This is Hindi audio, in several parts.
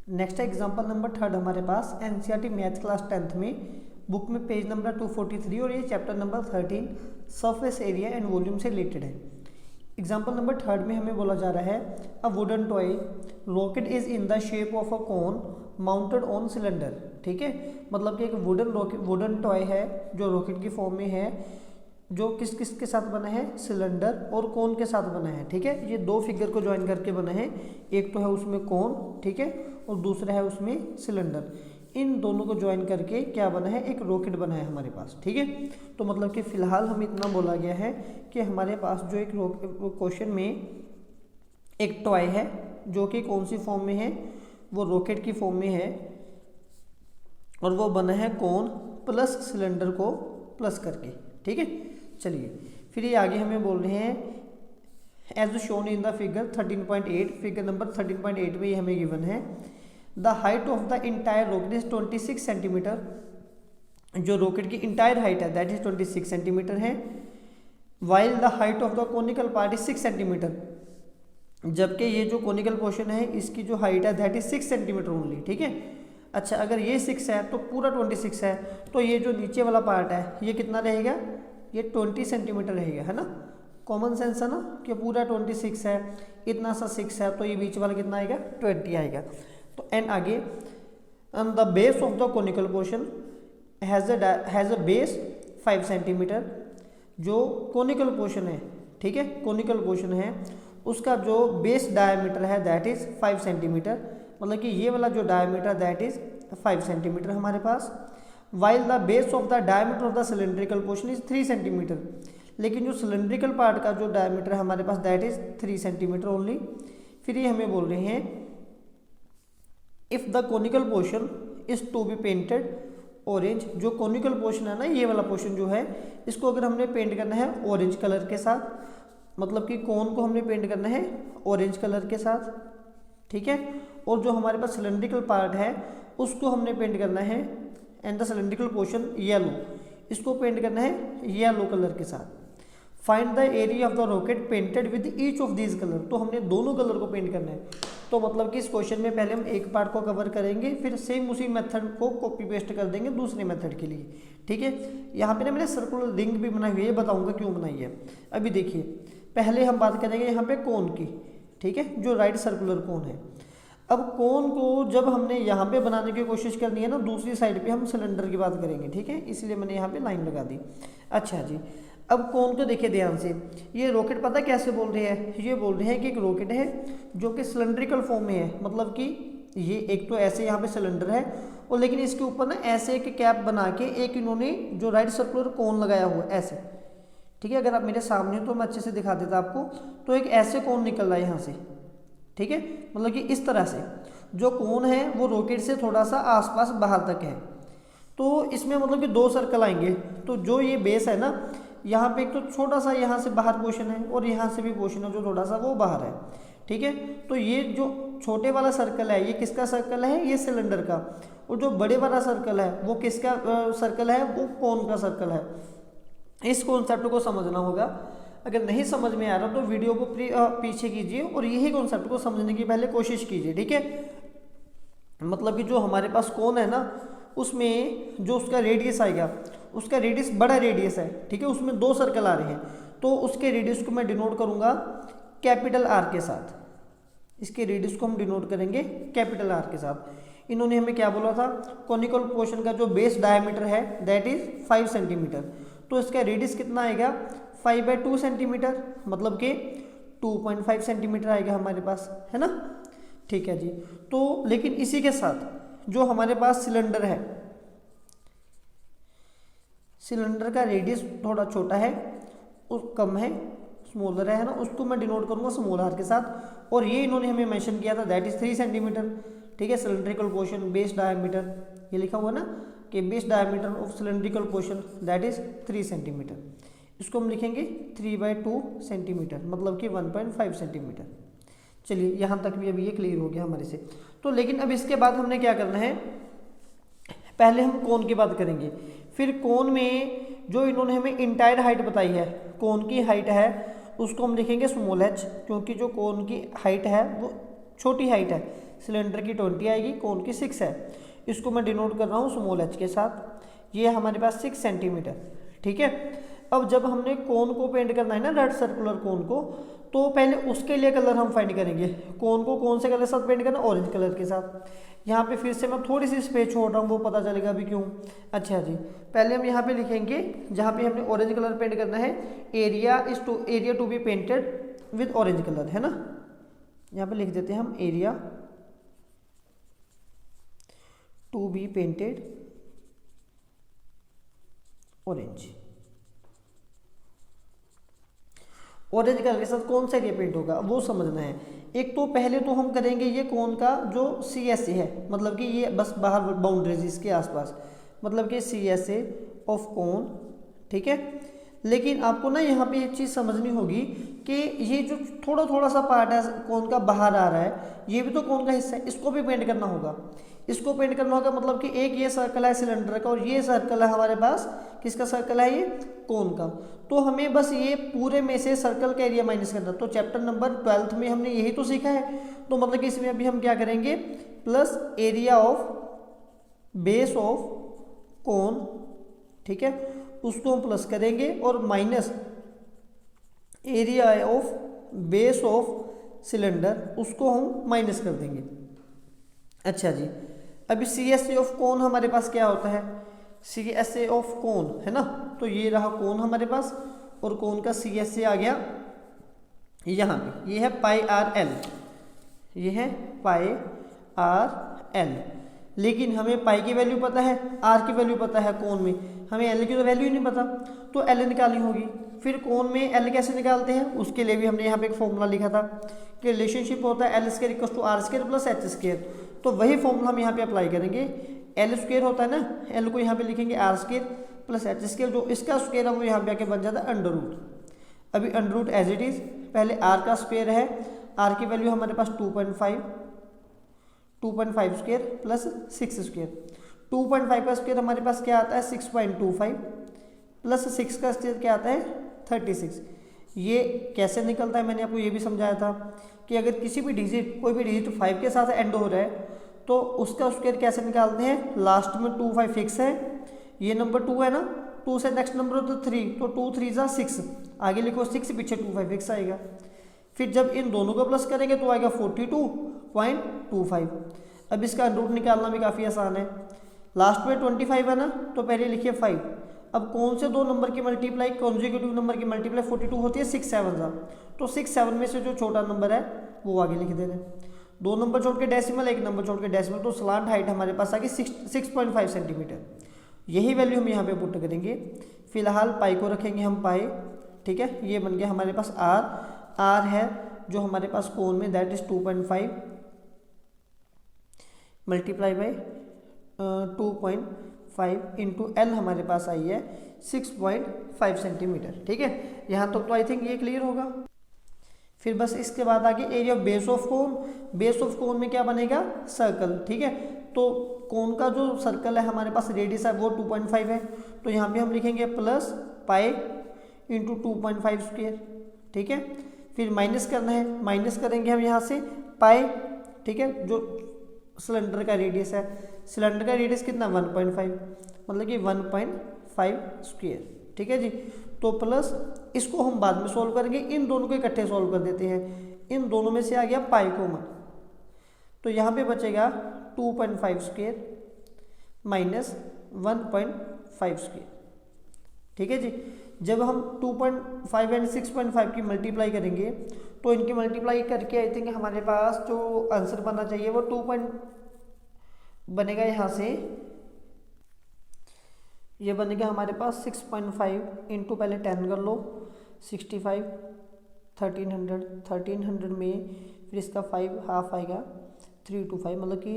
नेक्स्ट एग्जांपल नंबर 3 हमारे पास एनसीईआरटी मैथ क्लास 10th में बुक में पेज नंबर 243 और ये chapter number 13 surface area and volume से रिलेटेड है। एग्जांपल नंबर 3 में हमें बोला जा रहा है a wooden toy rocket is in the shape of a cone mounted on cylinder. ठीक है, मतलब कि एक वुडन टॉय है जो रॉकेट की फॉर्म में है, जो किस किस के साथ बना है, सिलेंडर और कोन के साथ बना है। ठीक है, ये दो फिगर को ज्वाइन करके बना है, एक तो है उसमें कोन, ठीक है, और दूसरा है उसमें सिलेंडर। इन दोनों को ज्वाइन करके क्या बना है, एक रॉकेट बना है हमारे पास। ठीक है, तो मतलब कि फिलहाल हम इतना बोला गया है कि हमारे पास जो एक क्वेश्चन में एक टॉय है जो कि कौन सी फॉर्म में है, वो रॉकेट की फॉर्म में है और वो बना है कोन प्लस सिलेंडर को प्लस करके। ठीक है, चलिए फिर ये आगे हमें बोल रहे हैं as shown in the figure 13.8, figure number 13.8 में ये हमें गिवन है the height of the entire rocket is 26 centimetre. जो रॉकेट की इंटायर हाइट है दैट इज 26 सेंटीमीटर है, while the height of the conical part is 6 centimetre. जबकि ये जो कोनिकल पोर्शन है इसकी जो हाइट है दैट इज 6 सेंटीमीटर ओनली। ठीक है, अच्छा अगर ये 6 है तो पूरा 26 है, तो ये जो नीचे वाला पार्ट है ये कितना रहेगा, ये 20 सेंटीमीटर रहेगा, है ना। कॉमन सेंस है ना कि पूरा 26 है, इतना सा 6 है, तो ये बीच वाला कितना आएगा, 20 आएगा। तो एंड आगे the base of the conical portion has a base 5 centimetre. जो कोनिकल पोर्शन है, ठीक है, कोनिकल पोर्शन है उसका जो बेस डायमीटर है दैट इज 5 सेंटीमीटर, मतलब कि ये वाला जो डायमीटर दैट इज 5 सेंटीमीटर हमारे पास। While the base of the diameter of the cylindrical portion is 3 centimetre, लेकिन जो सिलेंड्रिकल पार्ट का जो डायमीटर है हमारे पास दैट इज 3 सेंटीमीटर ओनली। फिर ये हमें बोल रहे हैं if the conical portion is to be painted orange. जो कोनिकल पोर्शन है ना, ये वाला पोर्शन जो है, इसको अगर हमने पेंट करना है ऑरेंज कलर के साथ, मतलब कि कोन को हमने पेंट करना है ऑरेंज कलर के साथ। ठीक है, और जो हमारे पास सिलेंड्रिकल पार्ट है उसको हमने पेंट करना है and the cylindrical portion yellow, इसको पेंट करना है येलो कलर के साथ। Find the area of the rocket painted with each of these colour. तो हमने दोनों कलर को पेंट करना है। तो मतलब कि इस क्वेश्चन में पहले हम एक पार्ट को कवर करेंगे, फिर सेम उसी मेथड को कॉपी पेस्ट कर देंगे दूसरे मेथड के लिए। ठीक है, यहाँ पे ना मैंने सर्कुलर रिंग भी बनाई हुई है, बताऊंगा क्यों बनाई है। अभी देखिए, पहले हम बात करेंगे यहाँ पे कोन की। ठीक है, जो राइट सर्कुलर कोन है। अब कोन को जब हमने यहाँ पे बनाने की कोशिश करनी है ना, दूसरी साइड पे हम सिलेंडर की बात करेंगे। ठीक है, इसलिए मैंने यहाँ पे लाइन लगा दी। अच्छा जी, अब कोन को देखिए ध्यान से। ये रॉकेट पता कैसे बोल रहे हैं, ये बोल रहे हैं कि एक रॉकेट है जो कि सिलेंड्रिकल फॉर्म में है, मतलब कि ये एक तो ऐसे यहाँ पे सिलेंडर है और लेकिन इसके ऊपर ना ऐसे एक कैप बना के एक इन्होंने जो राइट सर्कुलर कोन लगाया हुआ ऐसे। ठीक है, अगर आप मेरे सामने हो तो मैं अच्छे से दिखा देता आपको। तो एक ऐसे कोन निकल रहा है यहाँ से, ठीक है, मतलब कि इस तरह से जो कोन है वो रॉकेट से थोड़ा सा आसपास बाहर तक है। तो इसमें मतलब कि 2 सर्कल आएंगे। तो जो ये बेस है ना, यहाँ पे एक तो छोटा सा यहाँ से बाहर पोर्शन है और यहाँ से भी पोर्शन है जो थोड़ा सा वो बाहर है। ठीक है, तो ये जो छोटे वाला सर्कल है ये किसका सर्कल है, ये सिलेंडर का। और जो बड़े वाला सर्कल है वो किसका सर्कल है, वो कोन का सर्कल है। इस कॉन्सेप्ट को समझना होगा। अगर नहीं समझ में आ रहा तो वीडियो को पीछे कीजिए और यही कॉन्सेप्ट को समझने की पहले कोशिश कीजिए। ठीक है, मतलब कि जो हमारे पास कोन है ना, उसमें जो उसका रेडियस आएगा, उसका रेडियस बड़ा रेडियस है। ठीक है, उसमें 2 सर्कल आ रहे हैं, तो उसके रेडियस को मैं डिनोट करूंगा कैपिटल आर के साथ। इसके रेडियस को हम डिनोट करेंगे कैपिटल आर के साथ। इन्होंने हमें क्या बोला था, कोनिकल पोर्शन का जो बेस डायमीटर है दैट इज 5 सेंटीमीटर। तो इसका रेडियस कितना आएगा, 5/2 सेंटीमीटर, मतलब कि 2.5 सेंटीमीटर आएगा हमारे पास, है ना। ठीक है जी, तो लेकिन इसी के साथ जो हमारे पास सिलेंडर है, सिलेंडर का रेडियस थोड़ा छोटा है, उस कम है, स्मॉलर है ना, उसको मैं डिनोट करूंगा स्मॉल आर के साथ। और ये इन्होंने हमें मेंशन किया था दैट इज 3 सेंटीमीटर। ठीक है, सिलेंड्रिकल पोर्शन बेस डायमीटर, ये लिखा हुआ ना कि base diameter of cylindrical portion that is 3 centimetre. इसको हम लिखेंगे 3/2 सेंटीमीटर, मतलब कि 1.5 सेंटीमीटर। चलिए यहाँ तक भी अभी ये क्लियर हो गया हमारे से। तो लेकिन अब इसके बाद हमने क्या करना है, पहले हम कोन की बात करेंगे। फिर कोन में जो इन्होंने हमें इंटायर हाइट बताई है, कोन की हाइट है, उसको हम लिखेंगे स्मॉल h, क्योंकि जो कोन की हाइट है वो छोटी हाइट है, सिलेंडर की 20 आएगी, कोन की 6 है। इसको मैं डिनोट कर रहा हूँ स्मॉल h के साथ। ये हमारे पास 6 सेंटीमीटर, ठीक है। अब जब हमने कोन को पेंट करना है ना, रेड सर्कुलर कोन को, तो पहले उसके लिए कलर हम फाइंड करेंगे। कोन को कौन से कलर के साथ पेंट करना, ऑरेंज कलर के साथ। यहाँ पे फिर से मैं थोड़ी सी स्पेस छोड़ रहा हूँ, वो पता चलेगा अभी क्यों। अच्छा जी, पहले हम यहाँ पे लिखेंगे, जहाँ पे हमने ऑरेंज कलर पेंट करना है, area to be painted with orange colour, है ना। यहाँ पे लिख देते हैं हम area to be painted orange. Orange colour के साथ कौन सा एरिया पेंट होगा वो समझना है। एक तो पहले तो हम करेंगे ये कोन का जो CSA है, मतलब कि ये बस बाहर बाउंड्रीज इसके आसपास, मतलब कि CSA ऑफ कोन, ठीक है। लेकिन आपको ना यहाँ पे एक चीज़ समझनी होगी कि ये जो थोड़ा थोड़ा सा पार्ट है कोन का बाहर आ रहा है, ये भी तो कोन का हिस्सा है, इसको भी पेंट करना होगा। इसको पेंट करना होगा, मतलब कि एक ये सर्कल है सिलेंडर का, और ये सर्कल है हमारे पास, किसका सर्कल है, ये कोन का। तो हमें बस ये पूरे में से सर्कल का एरिया माइनस करना। तो चैप्टर नंबर 12 में हमने यही तो सीखा है। तो मतलब कि इसमें अभी हम क्या करेंगे, plus area of base of cone, ठीक है, उसको हम प्लस करेंगे, और minus area of base of cylinder, उसको हम माइनस कर देंगे। अच्छा जी, अभी CSA ऑफ कोन हमारे पास क्या होता है, CSA ऑफ कोन, है ना। तो ये रहा कोन हमारे पास, और कोन का CSA आ गया यहाँ पे, ये है पाई आर एल, ये है पाई आर एल। लेकिन हमें पाई की वैल्यू पता है, आर की वैल्यू पता है कोन में, हमें एल की तो वैल्यू ही नहीं पता, तो एल निकालनी होगी। फिर कोन में एल कैसे निकालते हैं, उसके लिए भी हमने यहाँ पे एक फॉर्मूला लिखा था कि रिलेशनशिप होता है L² equal to R² plus H²। तो वही फॉर्मूला हम यहाँ पे अप्लाई करेंगे। L² होता है ना, L को यहाँ पे लिखेंगे R² प्लस H², जो इसका स्क्वायर है वो यहाँ पे आके बन जाता है अंडर रूट। अभी under root as it is, पहले R का स्क्वायर है, R की वैल्यू हमारे पास 2.5 स्क्वायर प्लस 6 स्क्वायर। 2.5 का स्क्वायर हमारे पास क्या आता है 6.25 प्लस 6 का स्क्वायर क्या आता है 36। ये कैसे निकलता है, मैंने आपको ये भी समझाया था कि अगर किसी भी डिजिट, कोई भी डिजिट 5 के साथ एंड हो रहा है तो उसका स्क्वायर कैसे निकालते हैं, लास्ट में 25 फिक्स है, ये नंबर 2 है ना, 2 से नेक्स्ट नंबर होता है 3, तो 2 3 जा 6, आगे लिखो 6, पीछे 25 फिक्स आएगा। फिर जब इन दोनों को प्लस करेंगे तो आएगा 42.25। अब इसका रूट निकालना भी काफ़ी आसान है, लास्ट में 25 है ना, तो पहले लिखिए 5। अब कौन से दो नंबर की मल्टीप्लाई, कॉन्जिक्यूटिव नंबर की मल्टीप्लाई 42 होती है 6 7 जा, तो 6 7 में से जो छोटा नंबर है वो आगे लिख दे रहे हैं। 2 नंबर छोड़ के डेसिमल, 1 नंबर छोड़ के डेसिमल, तो स्लांट हाइट हमारे पास आ गई 6.5 सेंटीमीटर। यही वैल्यू हम यहाँ पे पुट करेंगे। फिलहाल पाई को रखेंगे हम पाई, ठीक है, ये बन गया हमारे पास आर है जो हमारे पास कोण में, that is 2.5 multiply by 2.5 into L हमारे पास आई है 6.5 सेंटीमीटर। ठीक है, यहाँ तक तो आई थिंक ये क्लियर होगा। फिर बस इसके बाद आगे area of base of cone. Base of cone में क्या बनेगा, सर्कल। ठीक है, तो कोन का जो सर्कल है हमारे पास रेडियस है वो 2.5 है, तो यहाँ पे हम लिखेंगे प्लस पाई इंटू 2.5 स्क्वायर। ठीक है, फिर माइनस करना है, माइनस करेंगे हम यहाँ से पाई। ठीक है, जो सिलेंडर का रेडियस है, सिलेंडर का रेडियस कितना 1.5, मतलब कि 1.5 स्क्वायर। ठीक है जी, तो प्लस इसको हम बाद में सॉल्व करेंगे, इन दोनों को इकट्ठे सॉल्व कर देते हैं। इन दोनों में से आ गया पाई कॉमन, तो यहाँ पे बचेगा 2.5 स्क्वायर माइनस 1.5 स्क्वायर। ठीक है जी, जब हम 2.5 एंड 6.5 की मल्टीप्लाई करेंगे तो इनकी मल्टीप्लाई करके आई थिंक हमारे पास जो आंसर बनना चाहिए वो 2 बनेगा, यहाँ से ये बनेगा हमारे पास 6.5 इंटू पहले 10 कर लो 65, 1300 में फिर इसका 5 हाफ आएगा 325, मतलब कि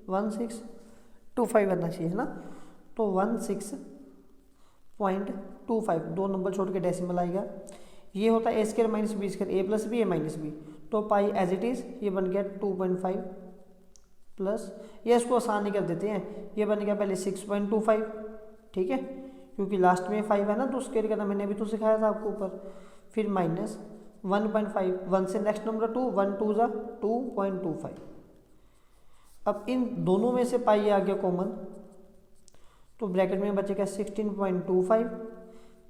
1625 बनना चाहिए, है ना। तो 16.25, 2 नंबर छोड़ के डेसिमल आएगा। ये होता है ए स्क्वायर माइनस बी स्क्वायर, ए प्लस बी ए माइनस बी, तो पाई एज इट इज़ ये बन गया 2.5 प्लस, ये इसको आसान ही कर देते हैं, ये बन गया पहले 6.25। ठीक है, क्योंकि लास्ट में 5 है ना, तो स्क्वायर करना मैंने अभी तो सिखाया था आपको ऊपर। फिर माइनस 1.5, 1 से नेक्स्ट नंबर 2, 1 2 जा 2.25, अब इन दोनों में से पाई आ गया कॉमन, तो ब्रैकेट में बचेगा 16.25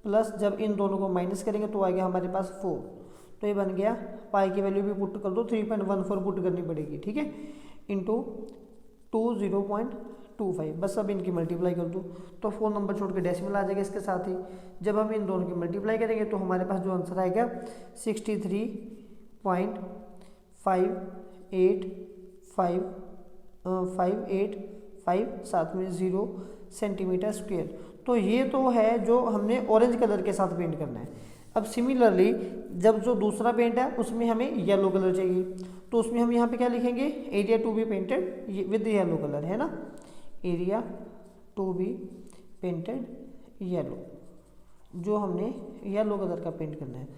प्लस जब इन दोनों को माइनस करेंगे तो आ गया हमारे पास 4, तो ये बन गया पाई की वैल्यू भी पुट कर दो 3.14 पुट करनी पड़ेगी, ठीक है, इंटू 20.25, बस अब इनकी मल्टीप्लाई कर दो तो 4 नंबर छोड़ के डेसिमल आ जाएगा इसके साथ ही। जब हम इन दोनों की मल्टीप्लाई करेंगे तो हमारे पास जो आंसर आएगा 63.5855 साथ में 0 सेंटीमीटर स्क्वायर। तो ये तो है जो हमने ऑरेंज कलर के साथ पेंट करना है। अब सिमिलरली जब जो दूसरा पेंट है उसमें हमें येलो कलर चाहिए, तो उसमें हम यहाँ पे क्या लिखेंगे, area to be painted with yellow colour, है ना, area to be painted yellow, जो हमने येलो कलर का पेंट करना है।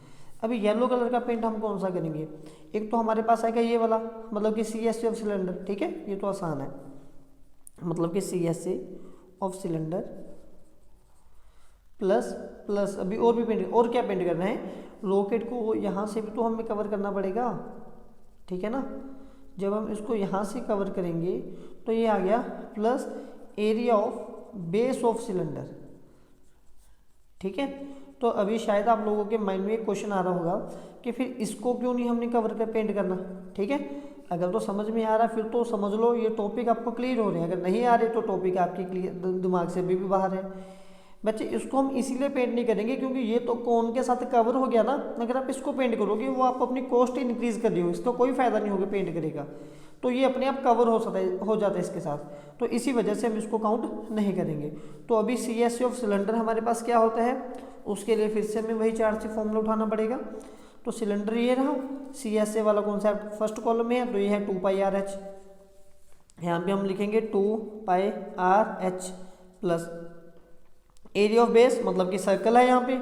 अभी येलो कलर का पेंट हम कौन सा करेंगे, एक तो हमारे पास आएगा ये वाला, मतलब कि CSA ऑफ सिलेंडर, ठीक है, ये तो आसान है, मतलब कि CSA ऑफ सिलेंडर प्लस अभी और भी पेंट, और क्या पेंट करना है, रॉकेट को यहाँ से भी तो हमें कवर करना पड़ेगा, ठीक है ना। जब हम इसको यहाँ से कवर करेंगे तो ये आ गया plus area of base of cylinder, ठीक है। तो अभी शायद आप लोगों के माइंड में एक क्वेश्चन आ रहा होगा कि फिर इसको क्यों नहीं हमने कवर कर पेंट करना, ठीक है। अगर तो समझ में आ रहा है फिर तो समझ लो ये टॉपिक आपको क्लियर हो रहे हैं, अगर नहीं आ रहे तो टॉपिक आपके क्लियर दिमाग से अभी भी बाहर है। बच्चे इसको हम इसीलिए पेंट नहीं करेंगे क्योंकि ये तो कोन के साथ कवर हो गया ना, अगर आप इसको पेंट करोगे वो आप अपनी कॉस्ट इंक्रीज कर रही हो, इसका कोई फायदा नहीं होगा पेंट करेगा, तो ये अपने आप कवर हो जाता है इसके साथ, तो इसी वजह से हम इसको काउंट नहीं करेंगे। तो अभी CSA ऑफ सिलेंडर हमारे पास क्या होता है, उसके लिए फिर से हमें वही 4 से फॉर्मूला उठाना पड़ेगा। तो सिलेंडर ये रहा, CSA वाला कॉन्सेप्ट फर्स्ट कॉलम में है, तो ये है 2πRH, यहाँ पे हम लिखेंगे 2πRH plus area of base, मतलब कि सर्कल है यहाँ पे,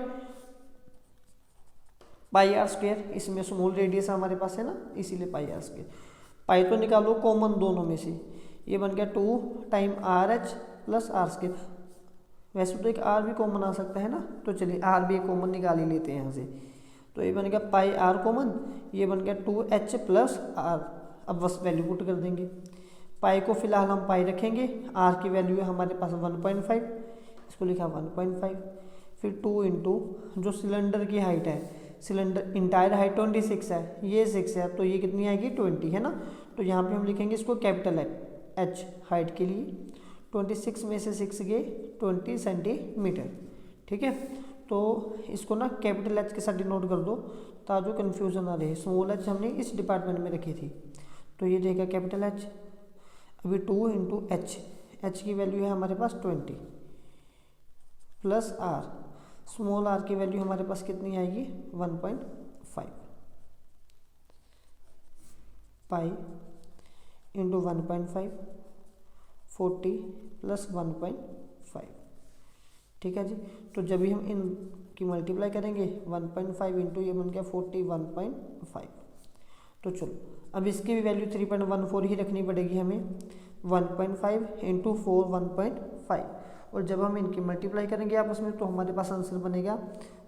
πr², इसमें स्मॉल रेडियस हमारे पास है ना, इसीलिए πr²। पाई तो निकालो कॉमन दोनों में से, ये बन गया 2 टाइम RH प्लस r², वैसे तो एक r भी कॉमन आ सकता है ना, तो चलिए r भी कॉमन निकाल ही लेते हैं यहाँ से, तो ये बन गया πr कॉमन, ये बन गया 2h प्लस r। अब बस वैल्यू पुट कर देंगे, पाई को फिलहाल हम पाई रखेंगे, r की वैल्यू है हमारे पास 1.5, इसको लिखा 1.5, फिर 2 इंटू जो सिलेंडर की हाइट है, सिलेंडर इंटायर हाइट 26 है, ये 6 है, तो ये कितनी आएगी 20, है ना। तो यहाँ पे हम लिखेंगे इसको कैपिटल H हाइट के लिए, 26 में से 6 गए 20 सेंटीमीटर, ठीक है। तो इसको ना कैपिटल H के साथ डिनोट कर दो ताकि कन्फ्यूजन ना रहे, स्मॉल h हमने इस डिपार्टमेंट में रखी थी, तो ये रहेगा कैपिटल H। अभी 2 इंटू H की वैल्यू है हमारे पास 20 प्लस r, स्मॉल r की वैल्यू हमारे पास कितनी आएगी 1.5, पाई इंटू 1.5 40 प्लस 1.5, ठीक है जी। तो जब भी हम इन की मल्टीप्लाई करेंगे 1.5 इंटू ये बन गया 40 1.5, तो चलो अब इसकी भी वैल्यू 3.14 ही रखनी पड़ेगी हमें, 1.5 इंटू 4 1.5, और जब हम इनकी मल्टीप्लाई करेंगे आपस में तो हमारे पास आंसर बनेगा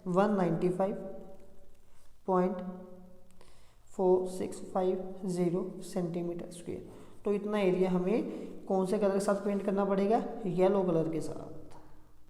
195.4650 सेंटीमीटर स्क्वायर। तो इतना एरिया हमें कौन से कलर के साथ पेंट करना पड़ेगा, येलो कलर के साथ।